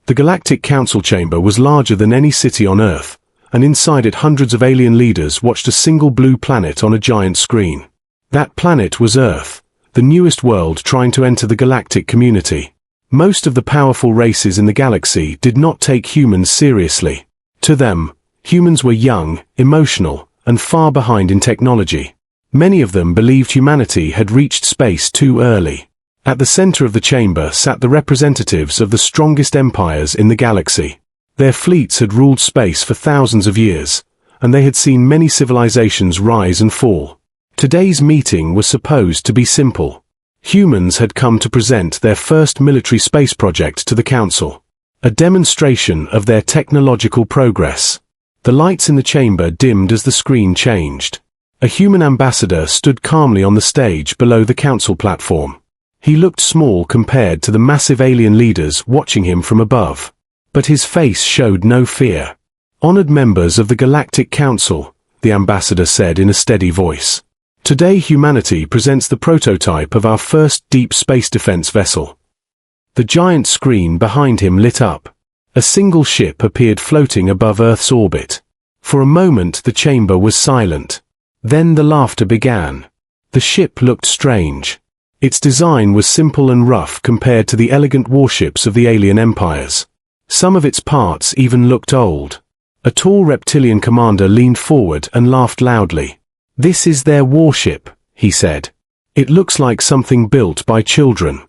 The Galactic Council chamber was larger than any city on Earth, and inside it hundreds of alien leaders watched a single blue planet on a giant screen. That planet was Earth, the newest world trying to enter the galactic community. Most of the powerful races in the galaxy did not take humans seriously. To them, humans were young, emotional, and far behind in technology. Many of them believed humanity had reached space too early. At the center of the chamber sat the representatives of the strongest empires in the galaxy. Their fleets had ruled space for thousands of years, and they had seen many civilizations rise and fall. Today's meeting was supposed to be simple. Humans had come to present their first military space project to the Council, a demonstration of their technological progress. The lights in the chamber dimmed as the screen changed. A human ambassador stood calmly on the stage below the Council platform. He looked small compared to the massive alien leaders watching him from above. But his face showed no fear. "Honored members of the Galactic Council," the ambassador said in a steady voice. "Today humanity presents the prototype of our first deep space defense vessel." The giant screen behind him lit up. A single ship appeared floating above Earth's orbit. For a moment the chamber was silent. Then the laughter began. The ship looked strange. Its design was simple and rough compared to the elegant warships of the alien empires. Some of its parts even looked old. A tall reptilian commander leaned forward and laughed loudly. "This is their warship," he said. "It looks like something built by children."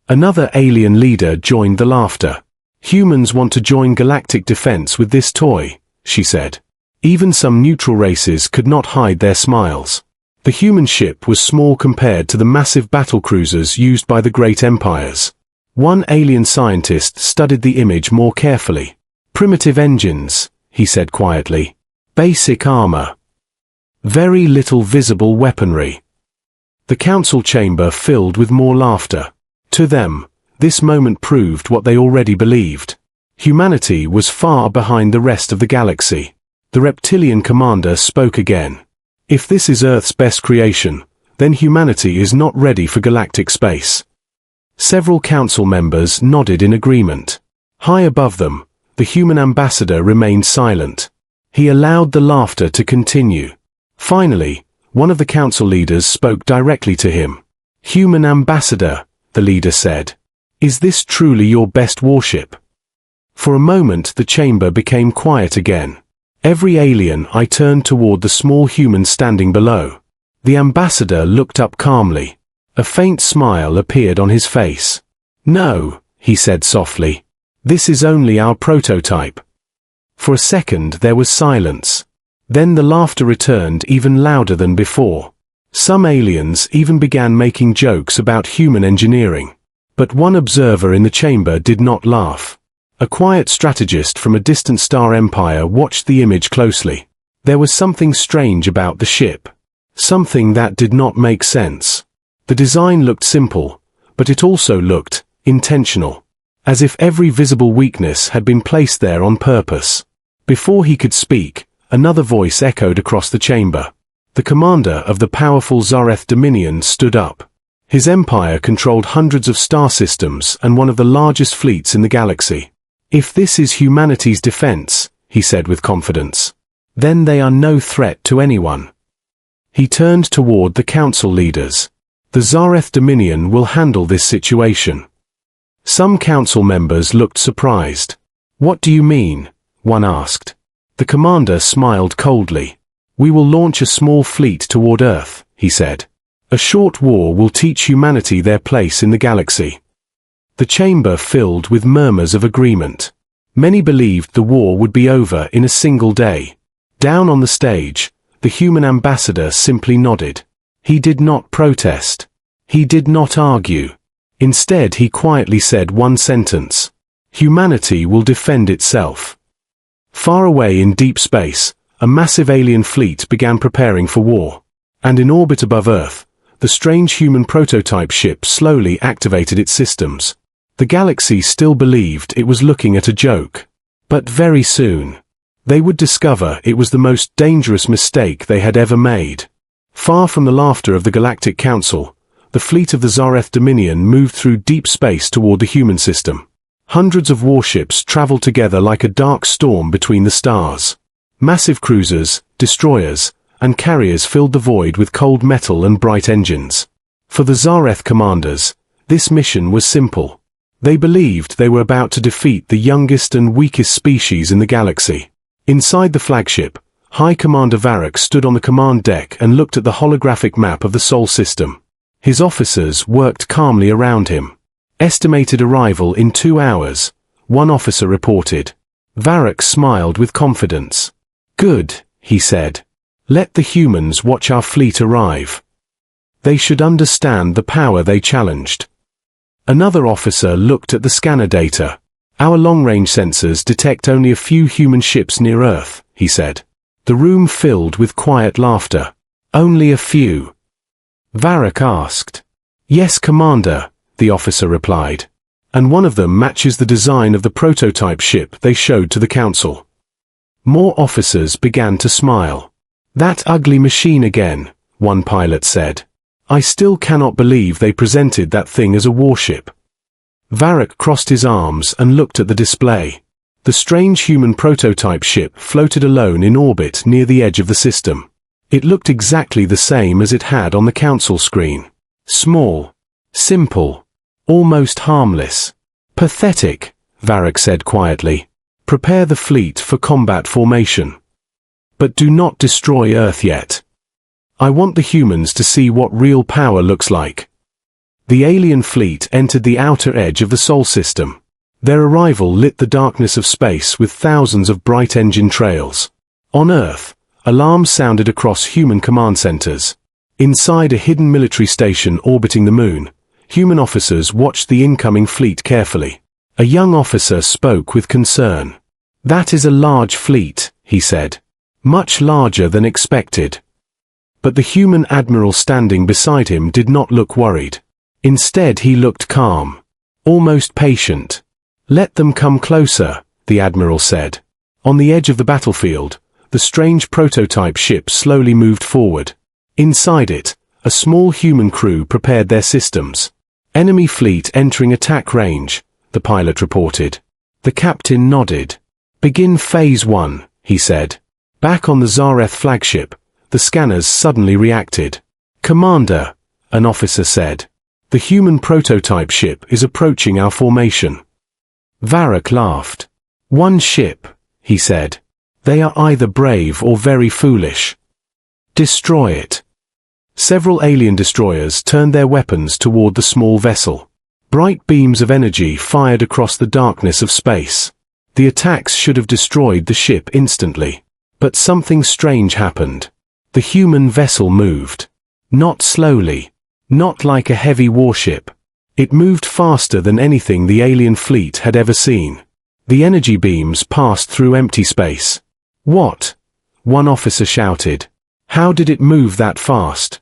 Another alien leader joined the laughter. "Humans want to join galactic defense with this toy," she said. Even some neutral races could not hide their smiles. The human ship was small compared to the massive battlecruisers used by the great empires. One alien scientist studied the image more carefully. "Primitive engines," he said quietly. "Basic armor. Very little visible weaponry." The council chamber filled with more laughter. To them, this moment proved what they already believed. Humanity was far behind the rest of the galaxy. The reptilian commander spoke again. "If this is Earth's best creation, then humanity is not ready for galactic space." Several council members nodded in agreement. High above them, the human ambassador remained silent. He allowed the laughter to continue. Finally, one of the council leaders spoke directly to him. "Human ambassador," the leader said, "is this truly your best warship?" For a moment the chamber became quiet again. Every alien eye turned toward the small human standing below. The ambassador looked up calmly. A faint smile appeared on his face. "No," he said softly. "This is only our prototype." For a second there was silence. Then the laughter returned even louder than before. Some aliens even began making jokes about human engineering. But one observer in the chamber did not laugh. A quiet strategist from a distant star empire watched the image closely. There was something strange about the ship. Something that did not make sense. The design looked simple, but it also looked intentional. As if every visible weakness had been placed there on purpose. Before he could speak, another voice echoed across the chamber. The commander of the powerful Zareth Dominion stood up. His empire controlled hundreds of star systems and one of the largest fleets in the galaxy. "If this is humanity's defense," he said with confidence, "then they are no threat to anyone." He turned toward the council leaders. "The Zareth Dominion will handle this situation." Some council members looked surprised. "What do you mean?" one asked. The commander smiled coldly. "We will launch a small fleet toward Earth," he said. "A short war will teach humanity their place in the galaxy." The chamber filled with murmurs of agreement. Many believed the war would be over in a single day. Down on the stage, the human ambassador simply nodded. He did not protest. He did not argue. Instead he quietly said one sentence. "Humanity will defend itself." Far away in deep space, a massive alien fleet began preparing for war. And in orbit above Earth, the strange human prototype ship slowly activated its systems. The galaxy still believed it was looking at a joke. But very soon, they would discover it was the most dangerous mistake they had ever made. Far from the laughter of the Galactic Council, the fleet of the Zareth Dominion moved through deep space toward the human system. Hundreds of warships traveled together like a dark storm between the stars. Massive cruisers, destroyers, and carriers filled the void with cold metal and bright engines. For the Zareth commanders, this mission was simple. They believed they were about to defeat the youngest and weakest species in the galaxy. Inside the flagship, High Commander Varric stood on the command deck and looked at the holographic map of the Sol system. His officers worked calmly around him. Estimated arrival in 2 hours, one officer reported. Varric smiled with confidence. Good, he said. Let the humans watch our fleet arrive. They should understand the power they challenged. Another officer looked at the scanner data. Our long-range sensors detect only a few human ships near Earth, he said. The room filled with quiet laughter. Only a few. Varric asked. Yes, Commander, the officer replied. And one of them matches the design of the prototype ship they showed to the Council. More officers began to smile. That ugly machine again, one pilot said. I still cannot believe they presented that thing as a warship. Varric crossed his arms and looked at the display. The strange human prototype ship floated alone in orbit near the edge of the system. It looked exactly the same as it had on the Council screen. Small. Simple. Almost harmless. Pathetic, Varric said quietly. Prepare the fleet for combat formation. But do not destroy Earth yet. I want the humans to see what real power looks like. The alien fleet entered the outer edge of the Sol system. Their arrival lit the darkness of space with thousands of bright engine trails. On Earth, alarms sounded across human command centers. Inside a hidden military station orbiting the moon, human officers watched the incoming fleet carefully. A young officer spoke with concern. That is a large fleet, he said. Much larger than expected. But the human admiral standing beside him did not look worried. Instead he looked calm. Almost patient. Let them come closer, the admiral said. On the edge of the battlefield, the strange prototype ship slowly moved forward. Inside it, a small human crew prepared their systems. Enemy fleet entering attack range, the pilot reported. The captain nodded. Begin Phase 1, he said. Back on the Zareth flagship, the scanners suddenly reacted. Commander, an officer said. The human prototype ship is approaching our formation. Varric laughed. One ship, he said. They are either brave or very foolish. Destroy it. Several alien destroyers turned their weapons toward the small vessel. Bright beams of energy fired across the darkness of space. The attacks should have destroyed the ship instantly. But something strange happened. The human vessel moved. Not slowly. Not like a heavy warship. It moved faster than anything the alien fleet had ever seen. The energy beams passed through empty space. What? One officer shouted. How did it move that fast?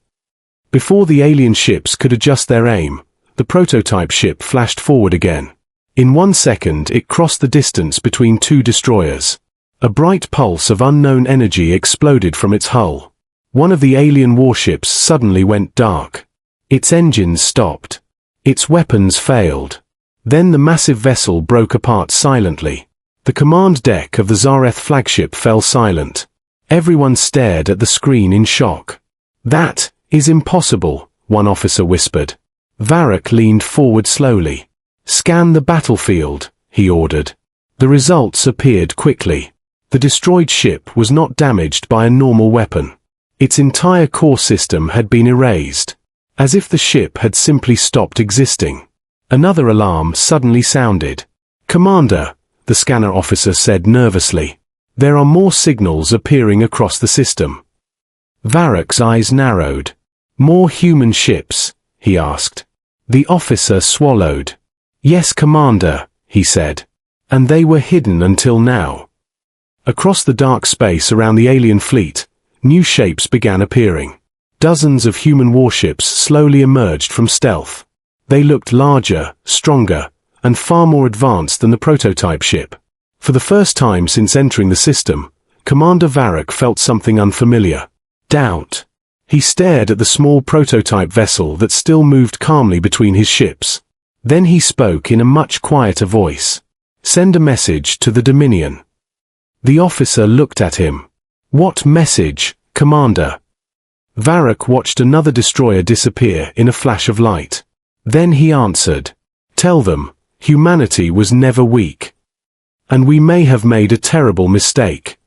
Before the alien ships could adjust their aim, the prototype ship flashed forward again. In 1 second it crossed the distance between two destroyers. A bright pulse of unknown energy exploded from its hull. One of the alien warships suddenly went dark. Its engines stopped. Its weapons failed. Then the massive vessel broke apart silently. The command deck of the Zareth flagship fell silent. Everyone stared at the screen in shock. That is impossible, one officer whispered. Varric leaned forward slowly. Scan the battlefield, he ordered. The results appeared quickly. The destroyed ship was not damaged by a normal weapon. Its entire core system had been erased, as if the ship had simply stopped existing. Another alarm suddenly sounded. Commander, the scanner officer said nervously. There are more signals appearing across the system. Varric's eyes narrowed. More human ships, he asked. The officer swallowed. Yes, Commander, he said. And they were hidden until now. Across the dark space around the alien fleet, new shapes began appearing. Dozens of human warships slowly emerged from stealth. They looked larger, stronger, and far more advanced than the prototype ship. For the first time since entering the system, Commander Varric felt something unfamiliar. Doubt. He stared at the small prototype vessel that still moved calmly between his ships. Then he spoke in a much quieter voice. "Send a message to the Dominion." The officer looked at him. "What message, Commander?" Varrock watched another destroyer disappear in a flash of light. Then he answered, "Tell them, humanity was never weak. And we may have made a terrible mistake."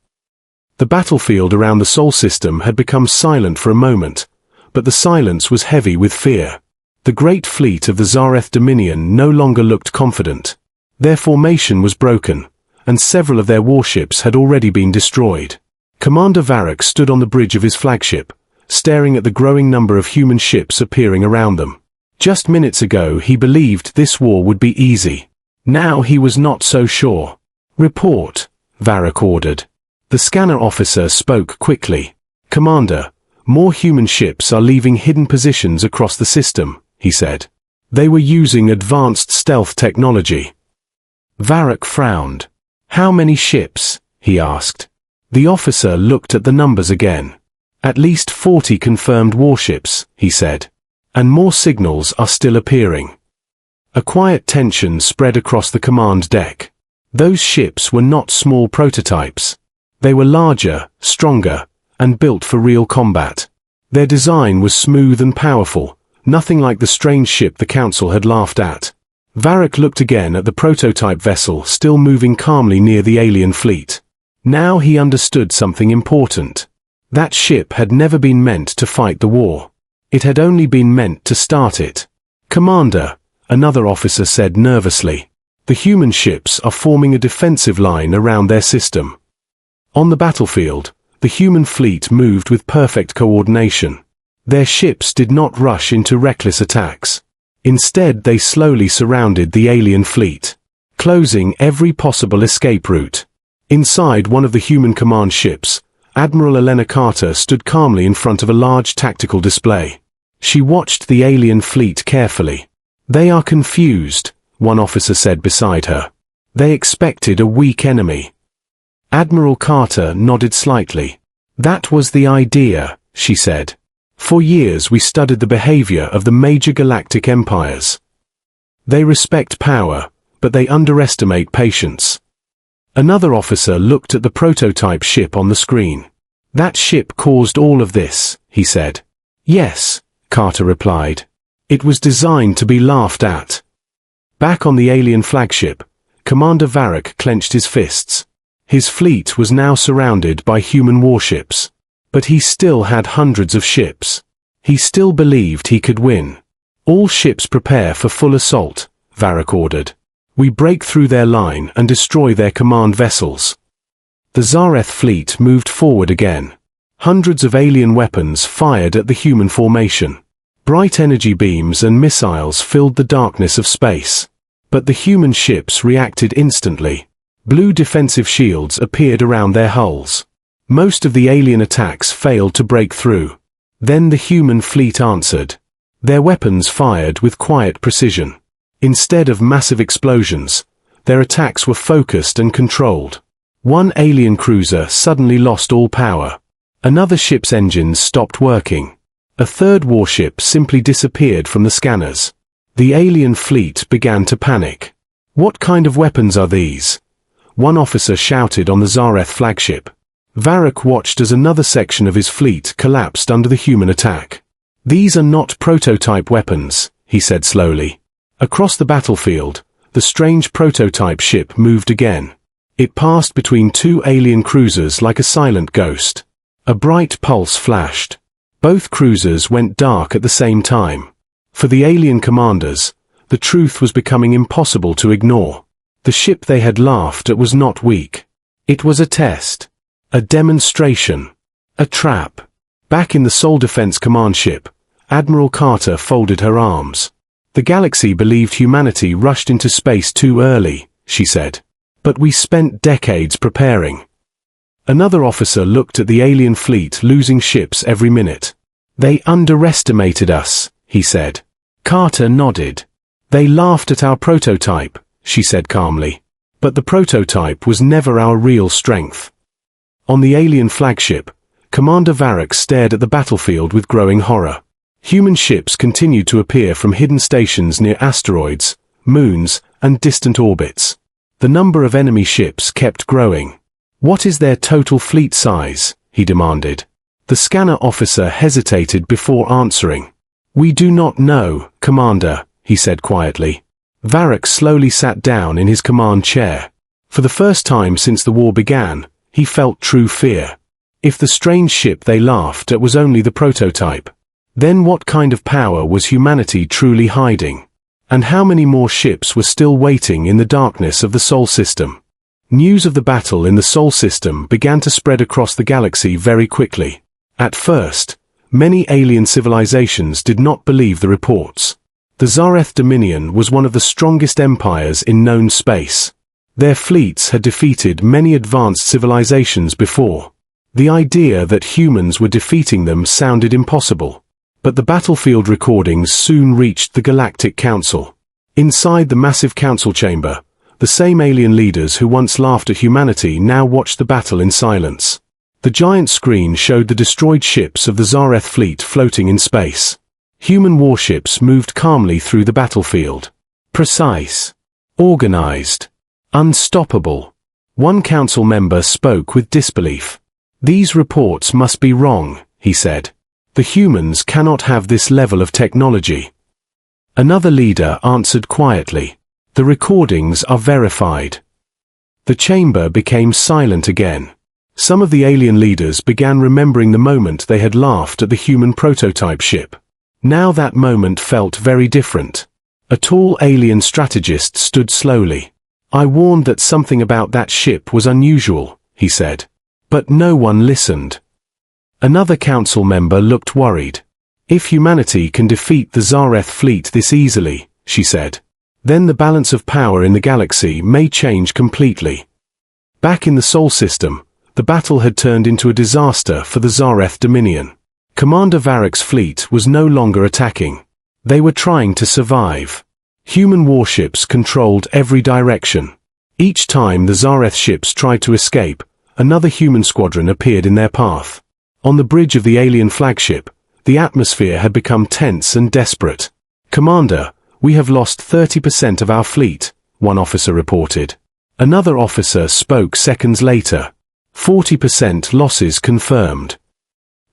The battlefield around the Sol system had become silent for a moment, but the silence was heavy with fear. The great fleet of the Zareth Dominion no longer looked confident. Their formation was broken, and several of their warships had already been destroyed. Commander Varrock stood on the bridge of his flagship, staring at the growing number of human ships appearing around them. Just minutes ago he believed this war would be easy. Now he was not so sure. "Report," Varrock ordered. The scanner officer spoke quickly. "Commander, more human ships are leaving hidden positions across the system," he said. "They were using advanced stealth technology." Varrock frowned. "How many ships?" he asked. The officer looked at the numbers again. "At least 40 confirmed warships," he said. "And more signals are still appearing." A quiet tension spread across the command deck. Those ships were not small prototypes. They were larger, stronger, and built for real combat. Their design was smooth and powerful, nothing like the strange ship the Council had laughed at. Varrock looked again at the prototype vessel still moving calmly near the alien fleet. Now he understood something important. That ship had never been meant to fight the war. It had only been meant to start it. "Commander," another officer said nervously, "the human ships are forming a defensive line around their system." On the battlefield, the human fleet moved with perfect coordination. Their ships did not rush into reckless attacks. Instead, they slowly surrounded the alien fleet, closing every possible escape route. Inside one of the human command ships, Admiral Elena Carter stood calmly in front of a large tactical display. She watched the alien fleet carefully. "They are confused," one officer said beside her. "They expected a weak enemy." Admiral Carter nodded slightly. "That was the idea," she said. "For years we studied the behavior of the major galactic empires. They respect power, but they underestimate patience." Another officer looked at the prototype ship on the screen. "That ship caused all of this," he said. "Yes," Carter replied. "It was designed to be laughed at." Back on the alien flagship, Commander Varrock clenched his fists. His fleet was now surrounded by human warships. But he still had hundreds of ships. He still believed he could win. "All ships prepare for full assault," Varrock ordered. "We break through their line and destroy their command vessels." The Zareth fleet moved forward again. Hundreds of alien weapons fired at the human formation. Bright energy beams and missiles filled the darkness of space. But the human ships reacted instantly. Blue defensive shields appeared around their hulls. Most of the alien attacks failed to break through. Then the human fleet answered. Their weapons fired with quiet precision. Instead of massive explosions, their attacks were focused and controlled. One alien cruiser suddenly lost all power. Another ship's engines stopped working. A third warship simply disappeared from the scanners. The alien fleet began to panic. "What kind of weapons are these?" one officer shouted on the Zareth flagship. Varrock watched as another section of his fleet collapsed under the human attack. "These are not prototype weapons," he said slowly. Across the battlefield, the strange prototype ship moved again. It passed between two alien cruisers like a silent ghost. A bright pulse flashed. Both cruisers went dark at the same time. For the alien commanders, the truth was becoming impossible to ignore. The ship they had laughed at was not weak. It was a test. A demonstration. A trap. Back in the Sol Defense Command ship, Admiral Carter folded her arms. "The galaxy believed humanity rushed into space too early," she said. "But we spent decades preparing." Another officer looked at the alien fleet losing ships every minute. "They underestimated us," he said. Carter nodded. "They laughed at our prototype," she said calmly. "But the prototype was never our real strength." On the alien flagship, Commander Varrock stared at the battlefield with growing horror. Human ships continued to appear from hidden stations near asteroids, moons, and distant orbits. The number of enemy ships kept growing. "What is their total fleet size?" he demanded. The scanner officer hesitated before answering. "We do not know, Commander," he said quietly. Varric slowly sat down in his command chair. For the first time since the war began, he felt true fear. If the strange ship they laughed at was only the prototype, then what kind of power was humanity truly hiding? And how many more ships were still waiting in the darkness of the Sol system? News of the battle in the Sol system began to spread across the galaxy very quickly. At first, many alien civilizations did not believe the reports. The Zareth Dominion was one of the strongest empires in known space. Their fleets had defeated many advanced civilizations before. The idea that humans were defeating them sounded impossible. But the battlefield recordings soon reached the Galactic Council. Inside the massive council chamber, the same alien leaders who once laughed at humanity now watched the battle in silence. The giant screen showed the destroyed ships of the Zareth fleet floating in space. Human warships moved calmly through the battlefield. Precise. Organized. Unstoppable. One council member spoke with disbelief. "These reports must be wrong," he said. "The humans cannot have this level of technology." Another leader answered quietly. "The recordings are verified." The chamber became silent again. Some of the alien leaders began remembering the moment they had laughed at the human prototype ship. Now that moment felt very different. A tall alien strategist stood slowly. "I warned that something about that ship was unusual," he said. But no one listened. Another council member looked worried. "If humanity can defeat the Zareth fleet this easily," she said, "then the balance of power in the galaxy may change completely." Back in the Sol system, the battle had turned into a disaster for the Zareth Dominion. Commander Varric's fleet was no longer attacking. They were trying to survive. Human warships controlled every direction. Each time the Zareth ships tried to escape, another human squadron appeared in their path. On the bridge of the alien flagship, the atmosphere had become tense and desperate. "Commander, we have lost 30% of our fleet," one officer reported. Another officer spoke seconds later. 40% losses confirmed.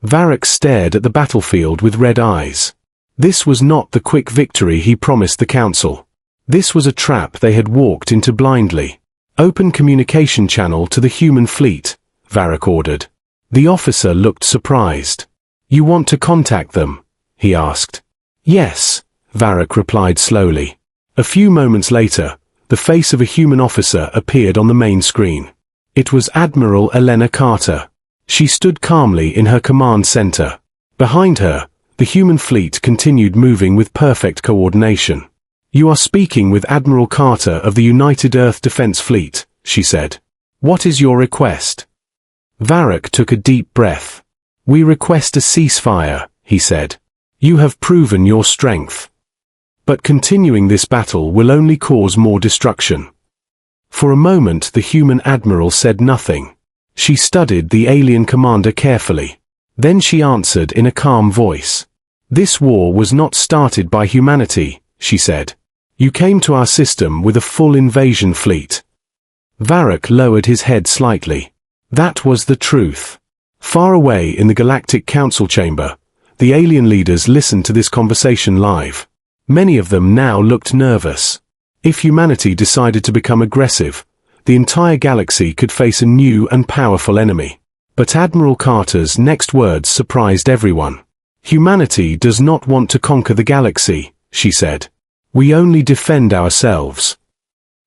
Varric stared at the battlefield with red eyes. This was not the quick victory he promised the council. This was a trap they had walked into blindly. "Open communication channel to the human fleet," Varric ordered. The officer looked surprised. "You want to contact them?" he asked. "Yes," Varric replied slowly. A few moments later, the face of a human officer appeared on the main screen. It was Admiral Elena Carter. She stood calmly in her command center. Behind her, the human fleet continued moving with perfect coordination. "You are speaking with Admiral Carter of the United Earth Defense Fleet," she said. "What is your request?" Varric took a deep breath. "We request a ceasefire," he said. "You have proven your strength. But continuing this battle will only cause more destruction." For a moment the human admiral said nothing. She studied the alien commander carefully. Then she answered in a calm voice. "This war was not started by humanity," she said. "You came to our system with a full invasion fleet." Varric lowered his head slightly. That was the truth. Far away in the Galactic Council chamber, the alien leaders listened to this conversation live. Many of them now looked nervous. If humanity decided to become aggressive, the entire galaxy could face a new and powerful enemy. But Admiral Carter's next words surprised everyone. "Humanity does not want to conquer the galaxy," she said. "We only defend ourselves."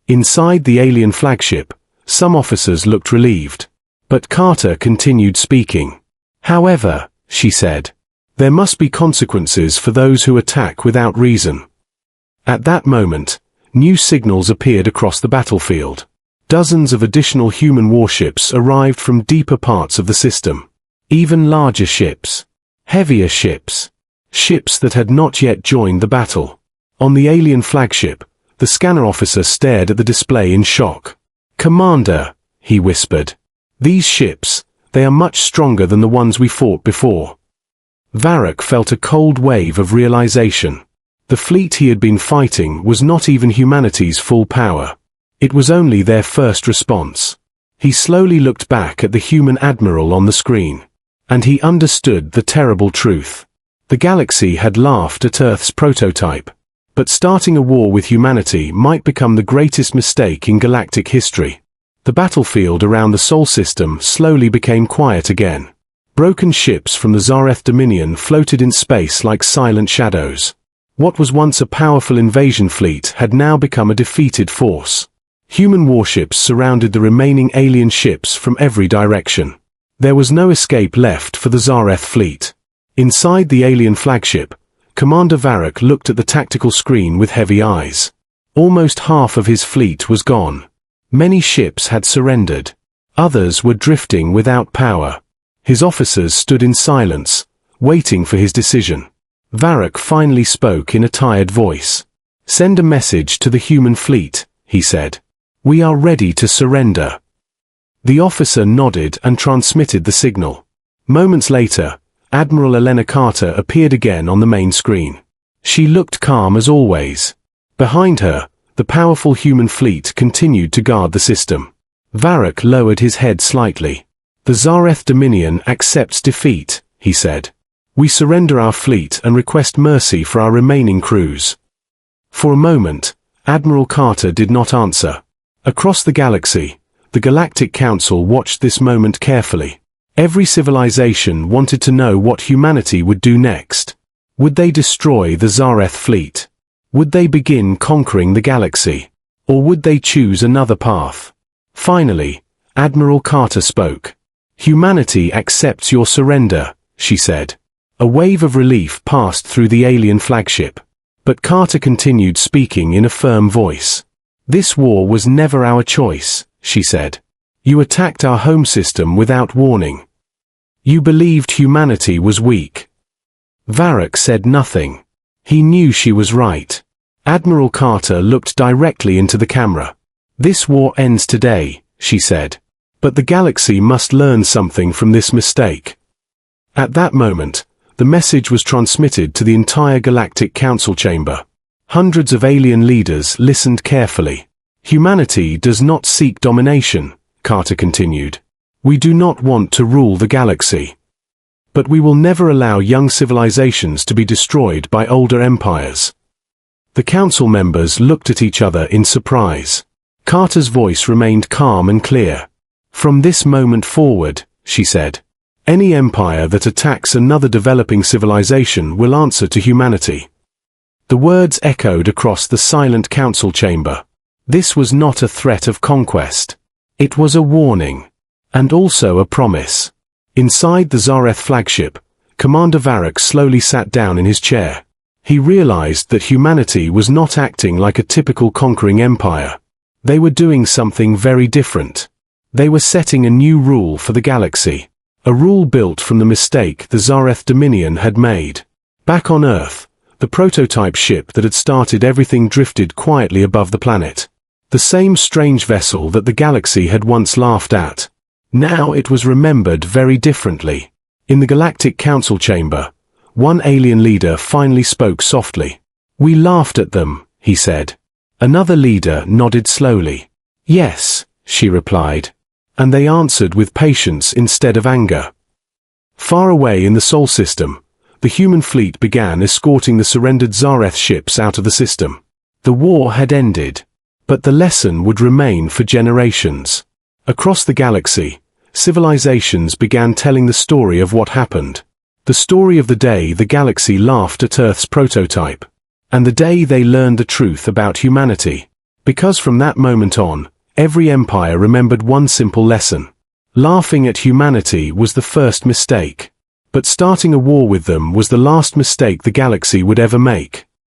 Inside the alien flagship, some officers looked relieved. But Carter continued speaking. "However," she said, "there must be consequences for those who attack without reason." At that moment, new signals appeared across the battlefield. Dozens of additional human warships arrived from deeper parts of the system. Even larger ships. Heavier ships. Ships that had not yet joined the battle. On the alien flagship, the scanner officer stared at the display in shock. "Commander," he whispered. "These ships, they are much stronger than the ones we fought before." Varric felt a cold wave of realization. The fleet he had been fighting was not even humanity's full power. It was only their first response. He slowly looked back at the human admiral on the screen. And he understood the terrible truth. The galaxy had laughed at Earth's prototype. But starting a war with humanity might become the greatest mistake in galactic history. The battlefield around the Sol system slowly became quiet again. Broken ships from the Zareth Dominion floated in space like silent shadows. What was once a powerful invasion fleet had now become a defeated force. Human warships surrounded the remaining alien ships from every direction. There was no escape left for the Zareth fleet. Inside the alien flagship, Commander Varric looked at the tactical screen with heavy eyes. Almost half of his fleet was gone. Many ships had surrendered. Others were drifting without power. His officers stood in silence, waiting for his decision. Varric finally spoke in a tired voice. "Send a message to the human fleet," he said. "We are ready to surrender." The officer nodded and transmitted the signal. Moments later, Admiral Elena Carter appeared again on the main screen. She looked calm as always. Behind her, the powerful human fleet continued to guard the system. Varric lowered his head slightly. "The Zareth Dominion accepts defeat," he said. "We surrender our fleet and request mercy for our remaining crews." For a moment, Admiral Carter did not answer. Across the galaxy, the Galactic Council watched this moment carefully. Every civilization wanted to know what humanity would do next. Would they destroy the Zareth fleet? Would they begin conquering the galaxy? Or would they choose another path? Finally, Admiral Carter spoke. "Humanity accepts your surrender," she said. A wave of relief passed through the alien flagship. But Carter continued speaking in a firm voice. "This war was never our choice," she said. "You attacked our home system without warning. You believed humanity was weak." Varric said nothing. He knew she was right. Admiral Carter looked directly into the camera. "This war ends today," she said. "But the galaxy must learn something from this mistake." At that moment, the message was transmitted to the entire Galactic Council chamber. Hundreds of alien leaders listened carefully. "Humanity does not seek domination," Carter continued. "We do not want to rule the galaxy. But we will never allow young civilizations to be destroyed by older empires." The council members looked at each other in surprise. Carter's voice remained calm and clear. "From this moment forward," she said, "any empire that attacks another developing civilization will answer to humanity." The words echoed across the silent council chamber. This was not a threat of conquest. It was a warning. And also a promise. Inside the Zareth flagship, Commander Varric slowly sat down in his chair. He realized that humanity was not acting like a typical conquering empire. They were doing something very different. They were setting a new rule for the galaxy. A rule built from the mistake the Zareth Dominion had made. Back on Earth, the prototype ship that had started everything drifted quietly above the planet. The same strange vessel that the galaxy had once laughed at. Now it was remembered very differently. In the Galactic Council chamber, one alien leader finally spoke softly. "We laughed at them," he said. Another leader nodded slowly. "Yes," she replied. And they answered with patience instead of anger. Far away in the Sol system, the human fleet began escorting the surrendered Zareth ships out of the system. The war had ended, but the lesson would remain for generations. Across the galaxy, civilizations began telling the story of what happened. The story of the day the galaxy laughed at Earth's prototype. And the day they learned the truth about humanity. Because from that moment on, every empire remembered one simple lesson. Laughing at humanity was the first mistake. But starting a war with them was the last mistake the galaxy would ever make.